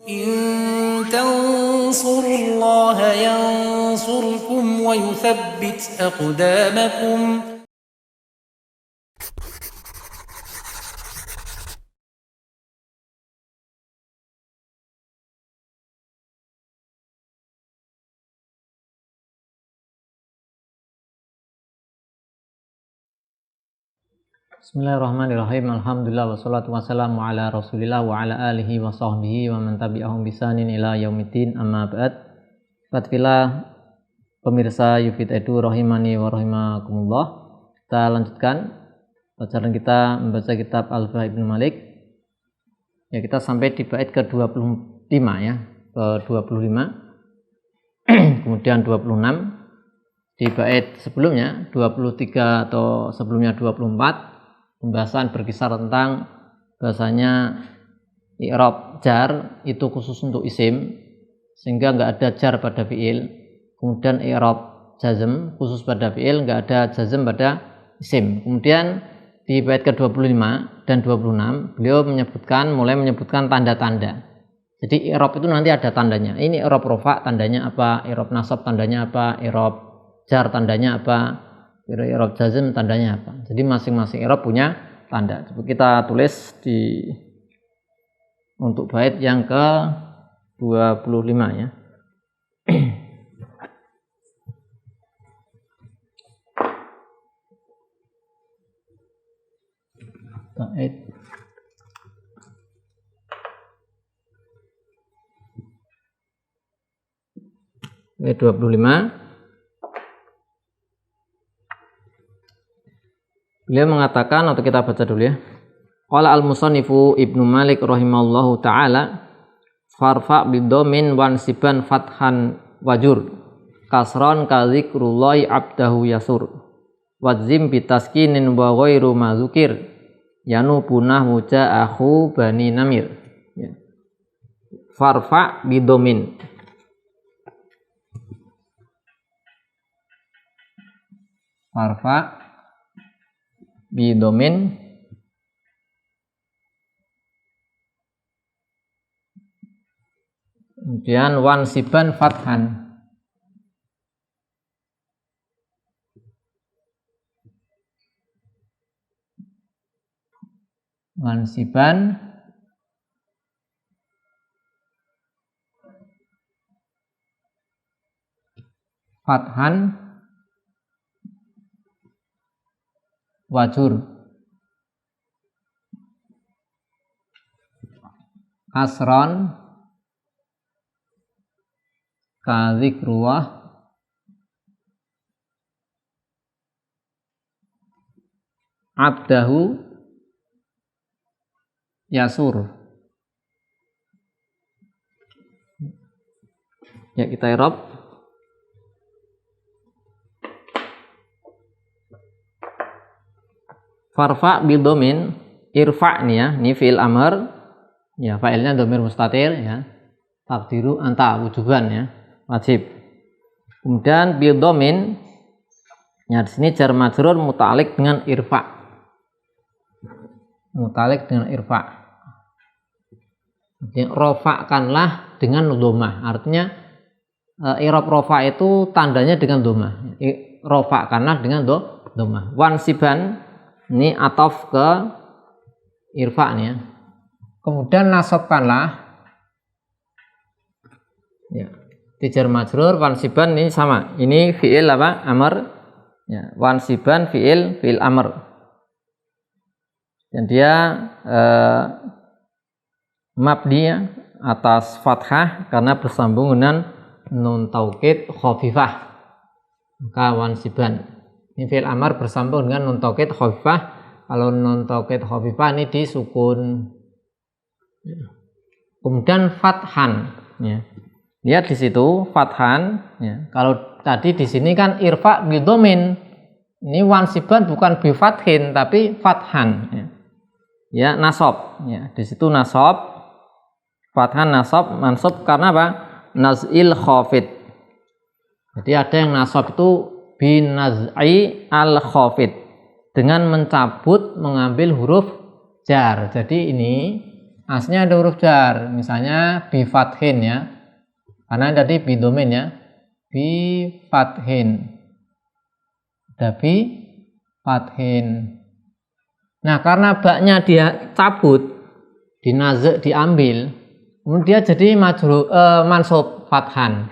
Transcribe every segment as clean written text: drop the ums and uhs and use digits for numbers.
إن تنصروا الله ينصركم ويثبت أقدامكم. Bismillahirrahmanirrahim. Alhamdulillah wassalatu wassalamu ala Rasulillah wa ala alihi wa sahbihi wa man tabi'ahum bisanin ila yaumiddin, amma ba'd. Fatfillah pemirsa Yufid Edu rahimani wa rahimakumullah. Kita lanjutkan bacaan kita membaca kitab Alfiah Ibnu Malik. Ya, kita sampai di bait ke-25 ya, ke-25. Kemudian 26. Di bait sebelumnya 23 atau sebelumnya 24. Pembahasan berkisar tentang bahasanya i'rab jar itu khusus untuk isim sehingga nggak ada jar pada fiil. Kemudian i'rab jazm khusus pada fiil, nggak ada jazm pada isim. Kemudian di bait ke-25 dan 26 beliau mulai menyebutkan tanda-tanda. Jadi i'rab itu nanti ada tandanya. Ini i'rab rofa tandanya apa, i'rab nasab tandanya apa, i'rab jar tandanya apa, i'rab jazm tandanya apa. Jadi masing-masing i'rab punya tanda. Coba kita tulis untuk bait yang ke-25 ya. Bait bait 25. Beliau mengatakan, atau kita baca dulu ya. Qala al-musannifu Ibnu Malik rahimallahu taala, farfa bidomin wansiban fathan wajur kasron ka zikrullahi abdahu yasur wadzim bitaskinin wa ghairu mazukir yanu punah muja akhu bani namir ya. Farfa bidomin, farfa bidomin kemudian wansiban fathan wansiban fathan wajur kasron ka zikrullah abdahu yasur. Ya, kita i'rab. Farfa bidomin, irfa nih ya, ini fi'il amr ya, fa'ilnya dhamir mustatir ya, takdiru anta wujuban ya, wajib. Kemudian bidomin ya, di sini jar majrur muta'alliq dengan irfa, muta'alliq dengan irfa. Jadi rofa'kanlah dengan dhammah, artinya i'rab rofa itu tandanya dengan dhammah, rofa'kanlah dengan dhammah. Wansiban ini ataf ke irfa nih ya. Kemudian nasabkanlah ya, jar majrur wansiban ini sama. Ini fi'il apa? Amr ya, wansiban fi'il amr. Dan dia mabni ya, atas fathah karena bersambung dengan nun taukid khafifah. Maka wansiban ini fi'il amr bersambung dengan nun taukid khafifah. Kalau nun taukid khafifah ini disukun. Kemudian fathan ya. Lihat di situ fathan ya. Kalau tadi di sini kan irfa bidomin. Ini wansiban bukan bi fathin tapi fathan ya. Ya, nasab ya. Di situ nasab. Fathan nasab mansub karena apa? Naz'il khafid. Jadi ada yang nasab itu binaz'i al-khafid dengan mencabut mengambil huruf jar. Jadi ini aslinya ada huruf jar, misalnya bi fathin ya, karena tadi bi domain ya, bi fathin, ada bi fathin. Nah karena baknya dia cabut, dinazek diambil, kemudian dia jadi mansub fathan.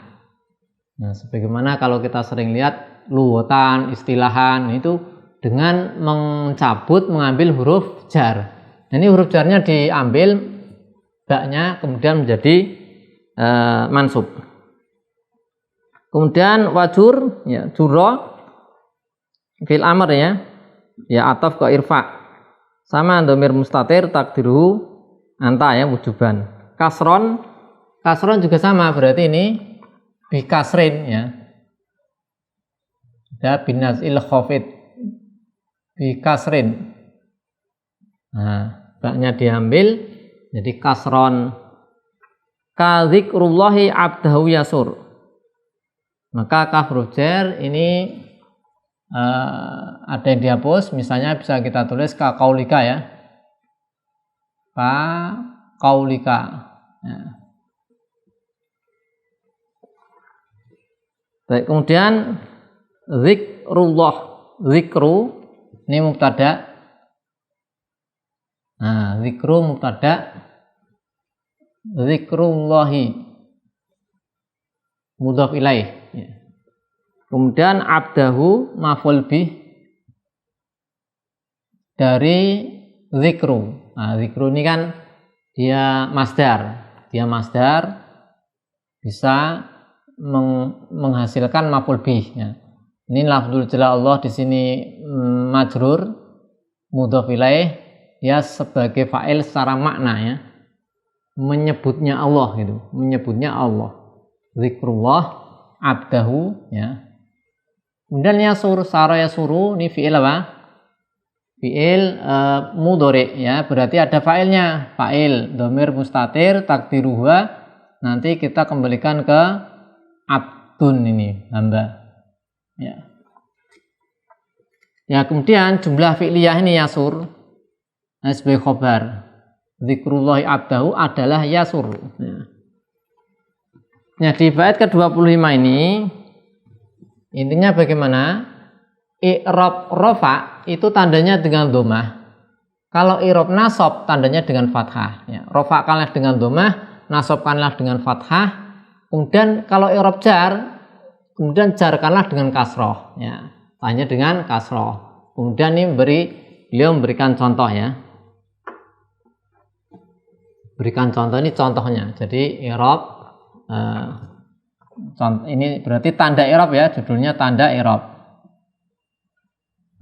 Nah sebagaimana kalau kita sering lihat luwatan, istilahan itu dengan mencabut, mengambil huruf jar. Nah, ini huruf jarnya diambil, baknya kemudian menjadi mansub. Kemudian wajur, ya jurra fil amr ya ataf ke irfa. Sama dhamir mustatir takdiruhu anta ya wujuban. Kasron juga sama, berarti ini bi kasrin ya. Ya binazil khafid bi kasrin. Nah, baknya diambil jadi kasron. Ka dzikrullahi abdahu yasur. Maka kaf huruf jar ini ada yang dihapus, misalnya bisa kita tulis ka kaulika ya. Ka kaulika. Ya. Baik, kemudian zikrullah, zikru ini mubtada. Nah, zikru mubtada, zikrullahi mudhaf ilaih. Ya. Kemudian abdahu maf'ul bih dari zikru. Nah, zikru ini kan dia masdar. Dia masdar bisa menghasilkan maf'ul bih ya. Ini lafdzul jalal Allah di sini majrur mudhaf ilaih, ya sebagai fa'il secara makna ya. Menyebutnya Allah gitu, menyebutnya Allah. Zikrullah abdahu ya. Kemudian yasur, sara yasuru ini fi'il apa? Fi'il mudhari ya, berarti ada fa'ilnya. Fa'il dhamir mustatir takdiruha, nanti kita kembalikan ke abdun ini, hamba. Ya. Ya, kemudian jumlah fi'liyah ini yasur. Nah, sebagai khobar. Zikrullahi abdahu adalah yasur. Ya. Nah, di bait ke-25 ini intinya bagaimana? I'rab rafa itu tandanya dengan dhammah. Kalau i'rab nasab tandanya dengan fathah. Ya, rafa kalah dengan dhammah, nasab kalah dengan fathah. Kemudian kalau i'rab jar, kemudian jar kalah dengan kasroh. Ya, tanya dengan kasroh. Kemudian ini beliau memberikan contoh ya. Berikan contoh, ini contohnya. Jadi i'rab ini berarti tanda i'rab ya, judulnya tanda i'rab.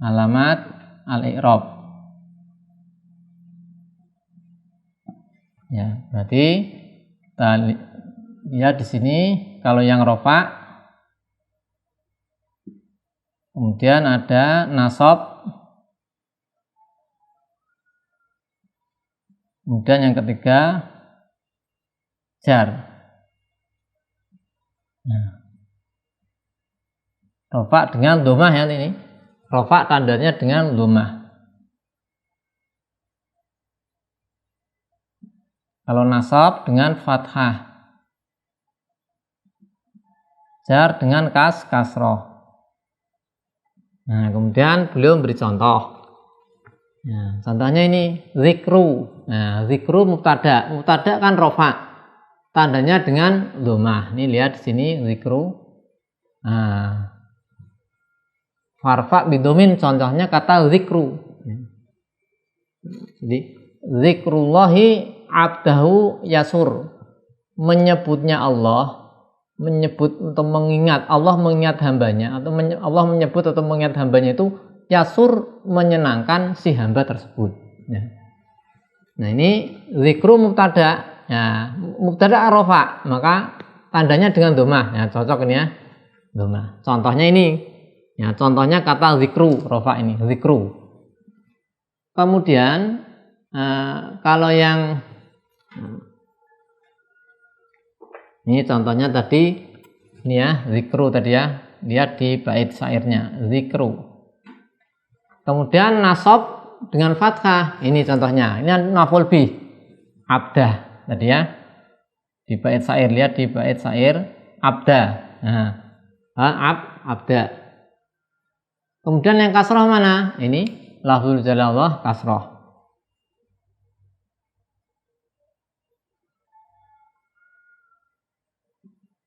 Alamat al-i'rab. Ya, berarti ya di sini kalau yang rafa kemudian ada nasab, kemudian yang ketiga jar. Nah, rafa dengan dhammah ya ini. Rafa tandanya dengan dhammah. Kalau nasab dengan fathah. Jar dengan kasroh. Nah, kemudian beliau memberi contoh. Nah, contohnya ini zikru. Nah, zikru mubtada. Mubtada kan rafa. Tandanya dengan dhammah. Ini lihat di sini zikru. Nah, farfa bidomin contohnya kata zikru. Jadi zikrullahi abdahu yasur. Menyebutnya Allah, menyebut untuk mengingat, Allah mengingat hambanya, atau Allah menyebut atau mengingat hambanya itu yasur, menyenangkan si hamba tersebut. Nah ini zikru mubtada. Ya, mubtada rafa, maka tandanya dengan dhammah. Ya, cocok ini ya. Dhammah. Contohnya ini. Ya, contohnya kata zikru, rafa ini, zikru. Kemudian kalau yang ini contohnya tadi ini ya, zikru tadi ya. Lihat di bait syairnya, zikru. Kemudian nasab dengan fathah. Ini contohnya. Ini maf'ul bih. abdah tadi ya. Di bait syair, lihat di bait syair abda. Nah, abda. Kemudian yang kasroh mana? Ini lafzul jalalah kasroh.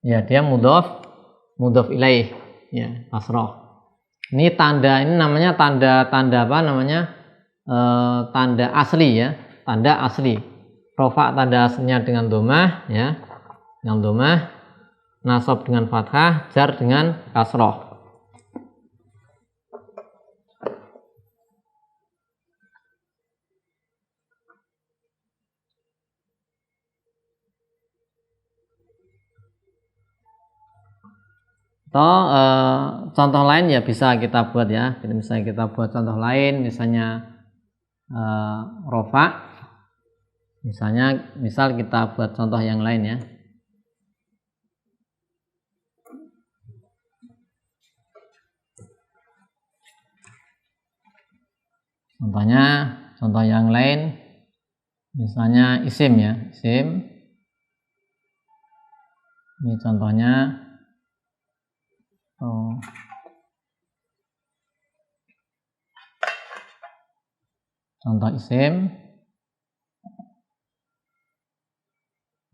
Ya, dia mudhof ilaih, ya, kasroh. Ini tanda, ini namanya tanda apa namanya? Tanda asli ya, tanda asli. Rofa tanda aslinya dengan domah ya, dengan domah, nasab dengan fathah, jar dengan kasroh. Atau contoh lain ya bisa kita buat ya, misalnya kita buat contoh lain, misalnya rofa, misal kita buat contoh yang lain ya. Contoh yang lain, misalnya isim ya, isim. Ini contohnya. Contoh isim,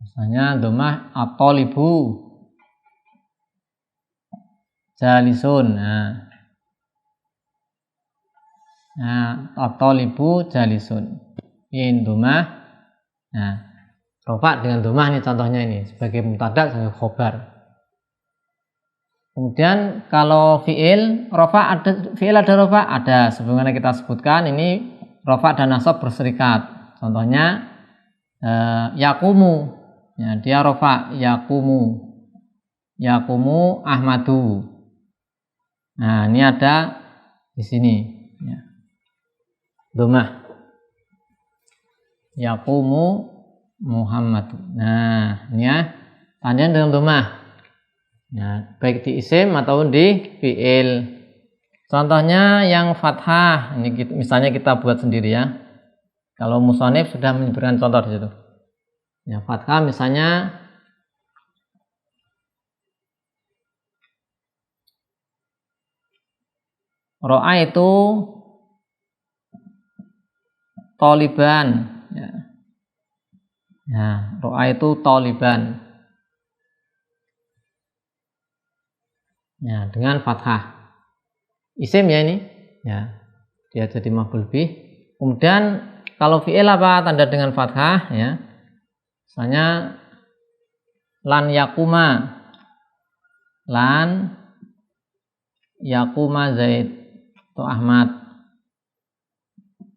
misalnya domah at-thalibu jalisun. Nah, at-thalibu jalisun. In domah. Nah, rofa dengan domah ini contohnya ini sebagai mubtada, sebagai khobar. Kemudian kalau fiil rofa ada rofa ada, sebagaimana kita sebutkan ini rofa dan nasab berserikat. Contohnya yakumu, ya, dia rofa yakumu Ahmadu. Nah, ini ada di sini ya. Domah yakumu Muhammadu. Nah, ini ya tanda dengan domah. Ya, baik di isim ataupun di fiil. Contohnya yang fathah, ini misalnya kita buat sendiri ya. Kalau musonif sudah memberikan contoh di situ. Ya, fathah misalnya ro'a itu toliban. Ya. Nah, ro'a itu toliban. Ya, dengan fathah. Isim ya ini. Ya. Dia jadi maf'ul bih. Kemudian kalau fi'il apa tanda dengan fathah ya. Misalnya lan yakuma Zaid atau Ahmad.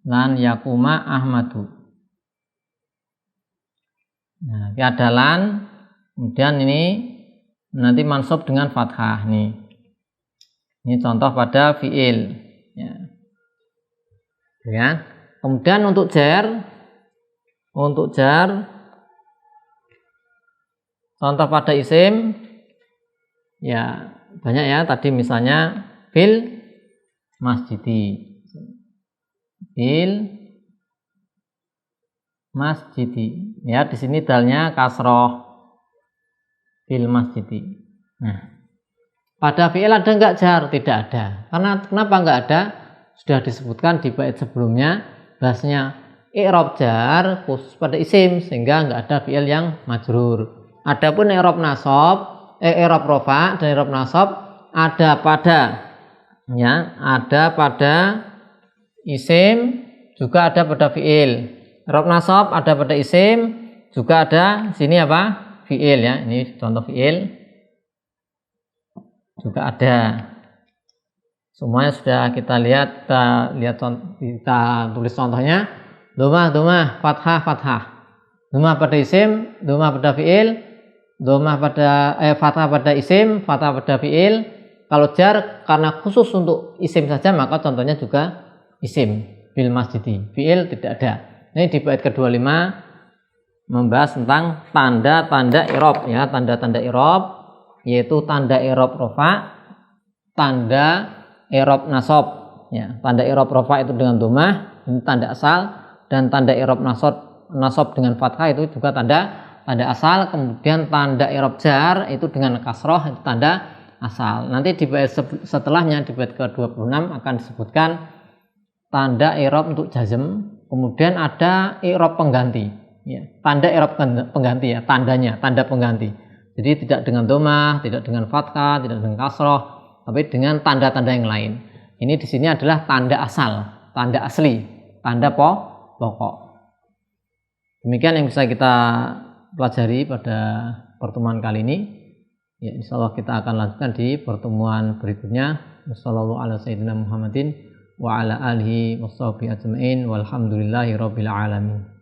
Lan yakuma Ahmadu. Nah, ada lan, kemudian ini nanti mansub dengan fathah nih. Ini contoh pada fiil ya. Ya. Kemudian untuk jar contoh pada isim ya banyak ya, tadi misalnya fil masjidi ya, di sini dalnya kasroh fil masjidi. Nah, pada fi'il ada enggak jar? Tidak ada. Karena kenapa enggak ada? Sudah disebutkan di bait sebelumnya bahasanya i'rab jar khusus pada isim sehingga enggak ada fi'il yang majrur. Adapun i'rab nasab, i'rab rofa dan i'rab nasab ada pada isim, juga ada pada fi'il. I'rab nasab ada pada isim, juga ada sini apa? Fi'il ya. Ini contoh fi'il juga ada. Semuanya sudah kita lihat, kita tulis contohnya. Domah, fathah. Domah pada isim, domah pada fi'il, domah pada fathah pada isim, fathah pada fi'il. Kalau jar karena khusus untuk isim saja maka contohnya juga isim fil masjidi. Fi'il tidak ada. Ini di bait ke-25 membahas tentang tanda-tanda i'rab ya, tanda-tanda i'rab yaitu tanda i'rab rofa, tanda i'rab nasab ya. Tanda i'rab rofa itu dengan domah, ini tanda asal, dan tanda i'rab nasab nasab dengan fathah itu juga tanda asal, kemudian tanda i'rab jar itu dengan kasroh itu tanda asal. Nanti di bait setelahnya di bait ke-26 akan disebutkan tanda i'rab untuk jazm, kemudian ada i'rab pengganti ya. Tanda i'rab pengganti ya, tanda pengganti. Jadi tidak dengan domah, tidak dengan fathah, tidak dengan kasroh, tapi dengan tanda-tanda yang lain. Ini di sini adalah tanda asal, tanda asli, tanda pokok. Demikian yang bisa kita pelajari pada pertemuan kali ini. Ya, insyaallah kita akan lanjutkan di pertemuan berikutnya. Wassallallahu ala sayyidina Muhammadin wa ala alihi washabihi ajmain walhamdulillahi rabbil alamin.